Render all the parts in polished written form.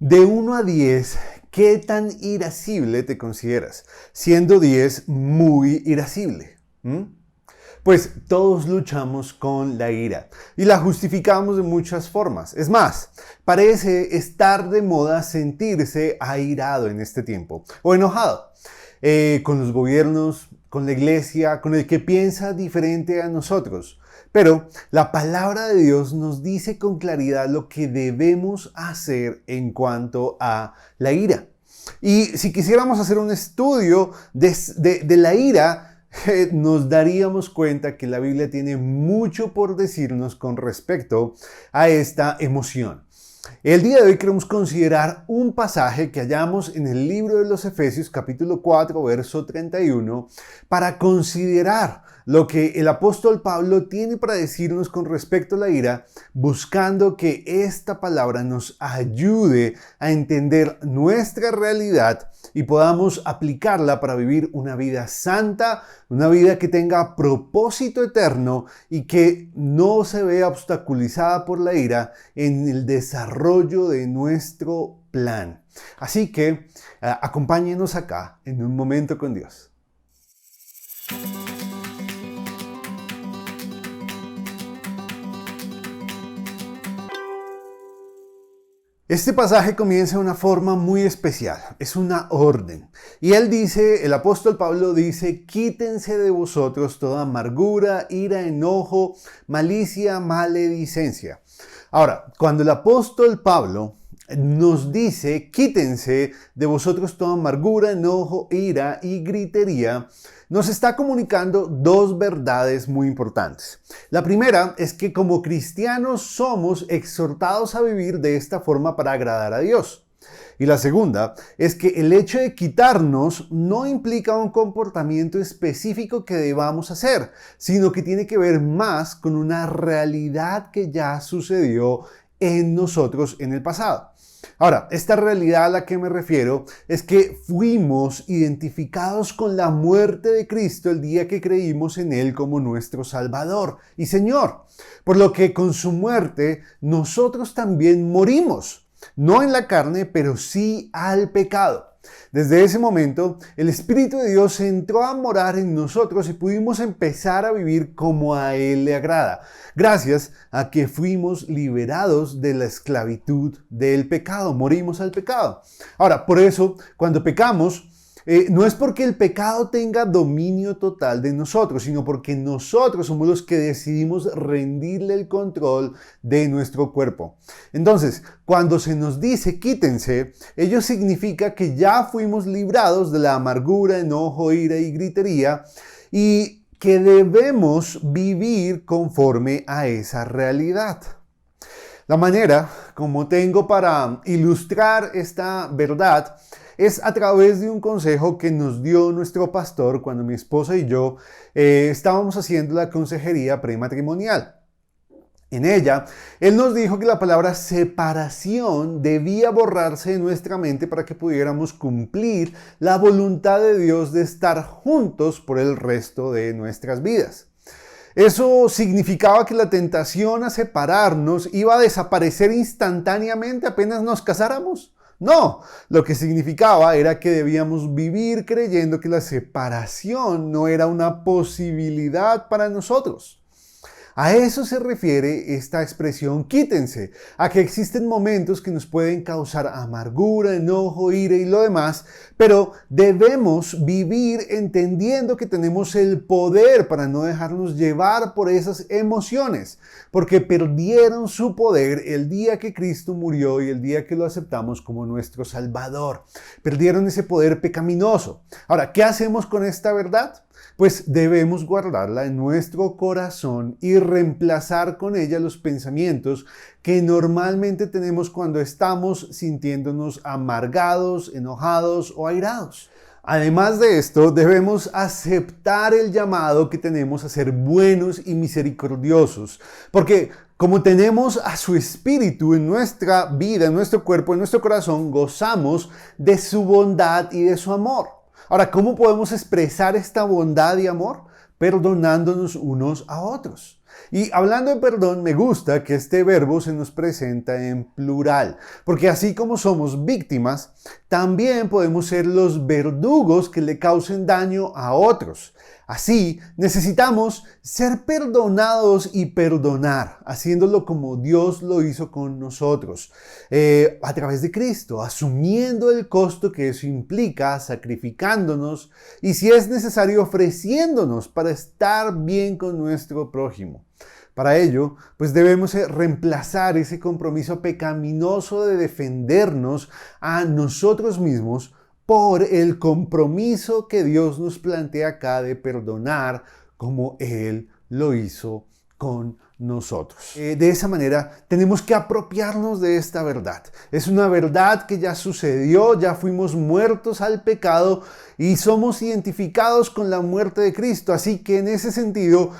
De 1 a 10, ¿qué tan irascible te consideras? Siendo 10 muy irascible. Pues todos luchamos con la ira y la justificamos de muchas formas. Es más, parece estar de moda sentirse airado en este tiempo o enojado con los gobiernos, con la iglesia, con el que piensa diferente a nosotros. Pero la palabra de Dios nos dice con claridad lo que debemos hacer en cuanto a la ira. Y si quisiéramos hacer un estudio de la ira, nos daríamos cuenta que la Biblia tiene mucho por decirnos con respecto a esta emoción. El día de hoy queremos considerar un pasaje que hallamos en el libro de los Efesios, capítulo 4, verso 31, para considerar lo que el apóstol Pablo tiene para decirnos con respecto a la ira, buscando que esta palabra nos ayude a entender nuestra realidad y podamos aplicarla para vivir una vida santa, una vida que tenga propósito eterno y que no se vea obstaculizada por la ira en el desarrollo de nuestro plan. Así que acompáñenos acá en un momento con Dios. Este pasaje comienza de una forma muy especial, es una orden. Y el apóstol Pablo dice, quítense de vosotros toda amargura, ira, enojo, malicia, maledicencia. Ahora, cuando el apóstol Pablo nos dice, quítense de vosotros toda amargura, enojo, ira y gritería, nos está comunicando dos verdades muy importantes. La primera es que como cristianos somos exhortados a vivir de esta forma para agradar a Dios. Y la segunda es que el hecho de quitarnos no implica un comportamiento específico que debamos hacer, sino que tiene que ver más con una realidad que ya sucedió en nosotros en el pasado. Ahora, esta realidad a la que me refiero es que fuimos identificados con la muerte de Cristo el día que creímos en Él como nuestro Salvador y Señor. Por lo que con su muerte nosotros también morimos, no en la carne, pero sí al pecado. Desde ese momento, el Espíritu de Dios entró a morar en nosotros y pudimos empezar a vivir como a Él le agrada, gracias a que fuimos liberados de la esclavitud del pecado, morimos al pecado. Ahora, por eso, cuando pecamos, no es porque el pecado tenga dominio total de nosotros, sino porque nosotros somos los que decidimos rendirle el control de nuestro cuerpo. Entonces, cuando se nos dice quítense, ello significa que ya fuimos librados de la amargura, enojo, ira y gritería y que debemos vivir conforme a esa realidad. La manera como tengo para ilustrar esta verdad es a través de un consejo que nos dio nuestro pastor cuando mi esposa y yo estábamos haciendo la consejería prematrimonial. En ella, él nos dijo que la palabra separación debía borrarse de nuestra mente para que pudiéramos cumplir la voluntad de Dios de estar juntos por el resto de nuestras vidas. Eso significaba que la tentación a separarnos iba a desaparecer instantáneamente apenas nos casáramos. No, lo que significaba era que debíamos vivir creyendo que la separación no era una posibilidad para nosotros. A eso se refiere esta expresión quítense, a que existen momentos que nos pueden causar amargura, enojo, ira y lo demás, pero debemos vivir entendiendo que tenemos el poder para no dejarnos llevar por esas emociones, porque perdieron su poder el día que Cristo murió y el día que lo aceptamos como nuestro Salvador. Perdieron ese poder pecaminoso. Ahora, ¿qué hacemos con esta verdad? Pues debemos guardarla en nuestro corazón y reemplazar con ella los pensamientos que normalmente tenemos cuando estamos sintiéndonos amargados, enojados o airados. Además de esto, debemos aceptar el llamado que tenemos a ser buenos y misericordiosos, porque como tenemos a su Espíritu en nuestra vida, en nuestro cuerpo, en nuestro corazón, gozamos de su bondad y de su amor. Ahora, ¿cómo podemos expresar esta bondad y amor? Perdonándonos unos a otros. Y hablando de perdón, me gusta que este verbo se nos presenta en plural, porque así como somos víctimas, también podemos ser los verdugos que le causen daño a otros. Así, necesitamos ser perdonados y perdonar, haciéndolo como Dios lo hizo con nosotros, a través de Cristo, asumiendo el costo que eso implica, sacrificándonos y, si es necesario, ofreciéndonos para estar bien con nuestro prójimo. Para ello, pues debemos reemplazar ese compromiso pecaminoso de defendernos a nosotros mismos por el compromiso que Dios nos plantea acá de perdonar como Él lo hizo con nosotros. De esa manera tenemos que apropiarnos de esta verdad. Es una verdad que ya sucedió, ya fuimos muertos al pecado y somos identificados con la muerte de Cristo. Así que en ese sentido,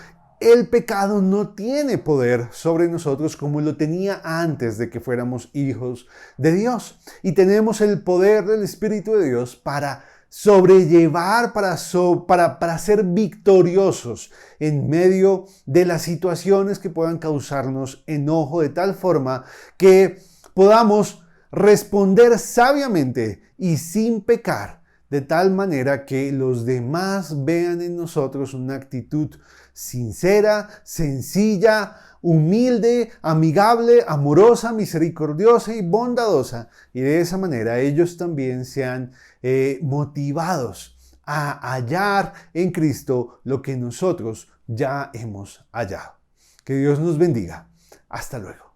el pecado no tiene poder sobre nosotros como lo tenía antes de que fuéramos hijos de Dios. Y tenemos el poder del Espíritu de Dios para sobrellevar, para ser victoriosos en medio de las situaciones que puedan causarnos enojo, de tal forma que podamos responder sabiamente y sin pecar, de tal manera que los demás vean en nosotros una actitud sincera, sencilla, humilde, amigable, amorosa, misericordiosa y bondadosa. Y de esa manera ellos también sean motivados a hallar en Cristo lo que nosotros ya hemos hallado. Que Dios nos bendiga. Hasta luego.